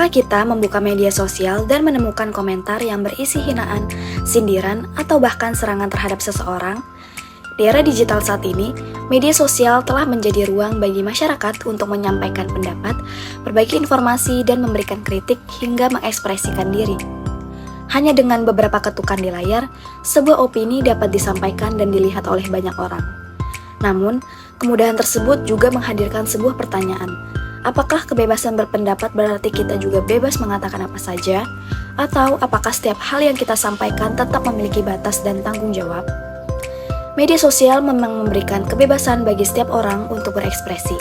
Ketika kita membuka media sosial dan menemukan komentar yang berisi hinaan, sindiran, atau bahkan serangan terhadap seseorang, di era digital saat ini, media sosial telah menjadi ruang bagi masyarakat untuk menyampaikan pendapat, berbagi informasi, dan memberikan kritik hingga mengekspresikan diri. Hanya dengan beberapa ketukan di layar, sebuah opini dapat disampaikan dan dilihat oleh banyak orang. Namun, kemudahan tersebut juga menghadirkan sebuah pertanyaan. Apakah kebebasan berpendapat berarti kita juga bebas mengatakan apa saja? Atau apakah setiap hal yang kita sampaikan tetap memiliki batas dan tanggung jawab? Media sosial memang memberikan kebebasan bagi setiap orang untuk berekspresi.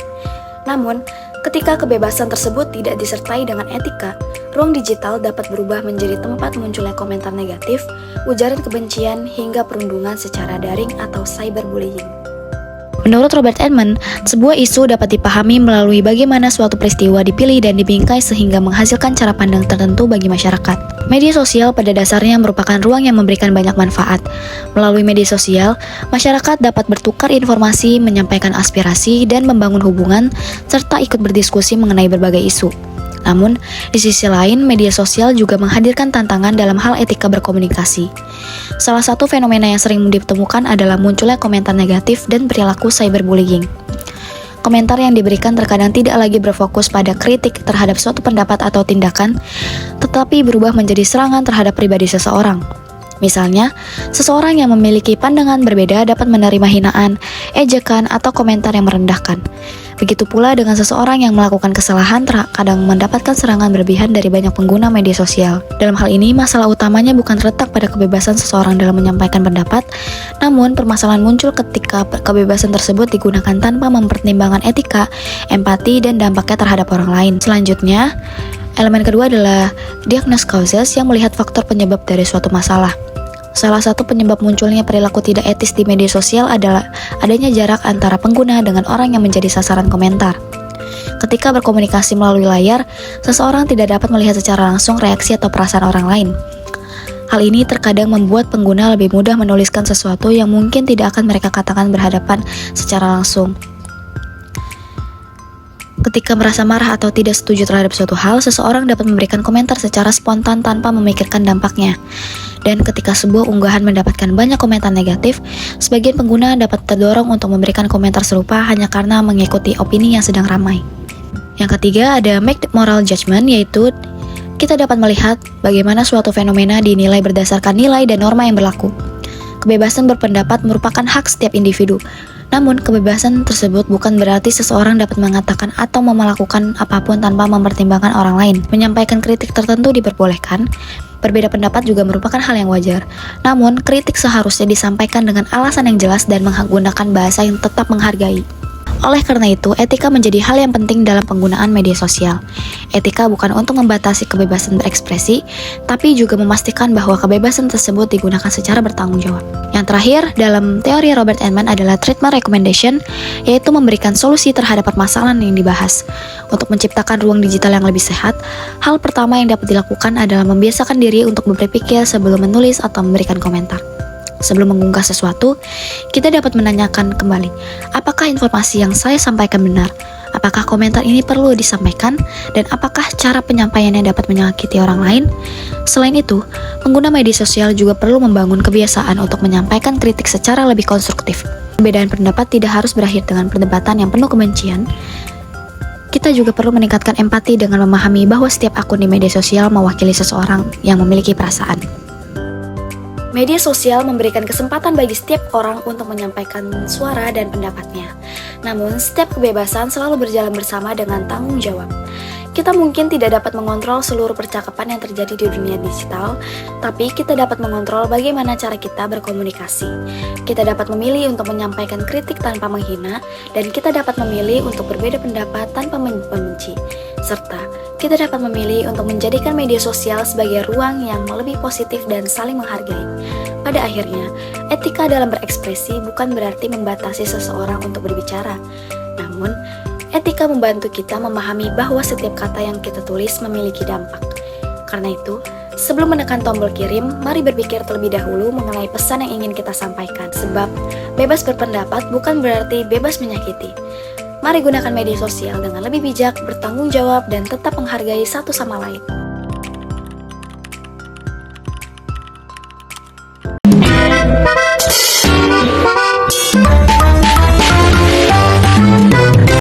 Namun, ketika kebebasan tersebut tidak disertai dengan etika, ruang digital dapat berubah menjadi tempat munculnya komentar negatif, ujaran kebencian, hingga perundungan secara daring atau cyberbullying. Menurut Robert Edmond, sebuah isu dapat dipahami melalui bagaimana suatu peristiwa dipilih dan dibingkai sehingga menghasilkan cara pandang tertentu bagi masyarakat. Media sosial pada dasarnya merupakan ruang yang memberikan banyak manfaat. Melalui media sosial, masyarakat dapat bertukar informasi, menyampaikan aspirasi, dan membangun hubungan, serta ikut berdiskusi mengenai berbagai isu. Namun, di sisi lain, media sosial juga menghadirkan tantangan dalam hal etika berkomunikasi. Salah satu fenomena yang sering ditemukan adalah munculnya komentar negatif dan perilaku cyberbullying. Komentar yang diberikan terkadang tidak lagi berfokus pada kritik terhadap suatu pendapat atau tindakan, tetapi berubah menjadi serangan terhadap pribadi seseorang. Misalnya, seseorang yang memiliki pandangan berbeda dapat menerima hinaan, ejekan, atau komentar yang merendahkan. Begitu pula dengan seseorang yang melakukan kesalahan terkadang mendapatkan serangan berlebihan dari banyak pengguna media sosial. Dalam hal ini, masalah utamanya bukan terletak pada kebebasan seseorang dalam menyampaikan pendapat, namun permasalahan muncul ketika kebebasan tersebut digunakan tanpa mempertimbangkan etika, empati, dan dampaknya terhadap orang lain. Selanjutnya, elemen kedua adalah diagnosis causes yang melihat faktor penyebab dari suatu masalah. Salah satu penyebab munculnya perilaku tidak etis di media sosial adalah adanya jarak antara pengguna dengan orang yang menjadi sasaran komentar. Ketika berkomunikasi melalui layar, seseorang tidak dapat melihat secara langsung reaksi atau perasaan orang lain. Hal ini terkadang membuat pengguna lebih mudah menuliskan sesuatu yang mungkin tidak akan mereka katakan berhadapan secara langsung. Ketika merasa marah atau tidak setuju terhadap suatu hal, seseorang dapat memberikan komentar secara spontan tanpa memikirkan dampaknya. Dan ketika sebuah unggahan mendapatkan banyak komentar negatif, sebagian pengguna dapat terdorong untuk memberikan komentar serupa hanya karena mengikuti opini yang sedang ramai. Yang ketiga ada make moral judgment, yaitu kita dapat melihat bagaimana suatu fenomena dinilai berdasarkan nilai dan norma yang berlaku. Kebebasan berpendapat merupakan hak setiap individu. Namun, kebebasan tersebut bukan berarti seseorang dapat mengatakan atau melakukan apapun tanpa mempertimbangkan orang lain. Menyampaikan kritik tertentu diperbolehkan. Berbeda pendapat juga merupakan hal yang wajar. Namun, kritik seharusnya disampaikan dengan alasan yang jelas dan menggunakan bahasa yang tetap menghargai. Oleh karena itu, etika menjadi hal yang penting dalam penggunaan media sosial. Etika bukan untuk membatasi kebebasan berekspresi, tapi juga memastikan bahwa kebebasan tersebut digunakan secara bertanggung jawab. Yang terakhir, dalam teori Robert Edmond adalah treatment recommendation, yaitu memberikan solusi terhadap permasalahan yang dibahas. Untuk menciptakan ruang digital yang lebih sehat, hal pertama yang dapat dilakukan adalah membiasakan diri untuk berpikir sebelum menulis atau memberikan komentar. Sebelum mengunggah sesuatu, kita dapat menanyakan kembali, apakah informasi yang saya sampaikan benar? Apakah komentar ini perlu disampaikan? Dan apakah cara penyampaiannya dapat menyakiti orang lain? Selain itu, pengguna media sosial juga perlu membangun kebiasaan untuk menyampaikan kritik secara lebih konstruktif. Perbedaan pendapat tidak harus berakhir dengan perdebatan yang penuh kebencian. Kita juga perlu meningkatkan empati dengan memahami bahwa setiap akun di media sosial mewakili seseorang yang memiliki perasaan. Media sosial memberikan kesempatan bagi setiap orang untuk menyampaikan suara dan pendapatnya. Namun, setiap kebebasan selalu berjalan bersama dengan tanggung jawab. Kita mungkin tidak dapat mengontrol seluruh percakapan yang terjadi di dunia digital, tapi kita dapat mengontrol bagaimana cara kita berkomunikasi. Kita dapat memilih untuk menyampaikan kritik tanpa menghina, dan kita dapat memilih untuk berbeda pendapat tanpa membenci. Serta, kita dapat memilih untuk menjadikan media sosial sebagai ruang yang lebih positif dan saling menghargai. Pada akhirnya, etika dalam berekspresi bukan berarti membatasi seseorang untuk berbicara. Namun, etika membantu kita memahami bahwa setiap kata yang kita tulis memiliki dampak. Karena itu, sebelum menekan tombol kirim, mari berpikir terlebih dahulu mengenai pesan yang ingin kita sampaikan. Sebab, bebas berpendapat bukan berarti bebas menyakiti. Mari gunakan media sosial dengan lebih bijak, bertanggung jawab, dan tetap menghargai satu sama lain.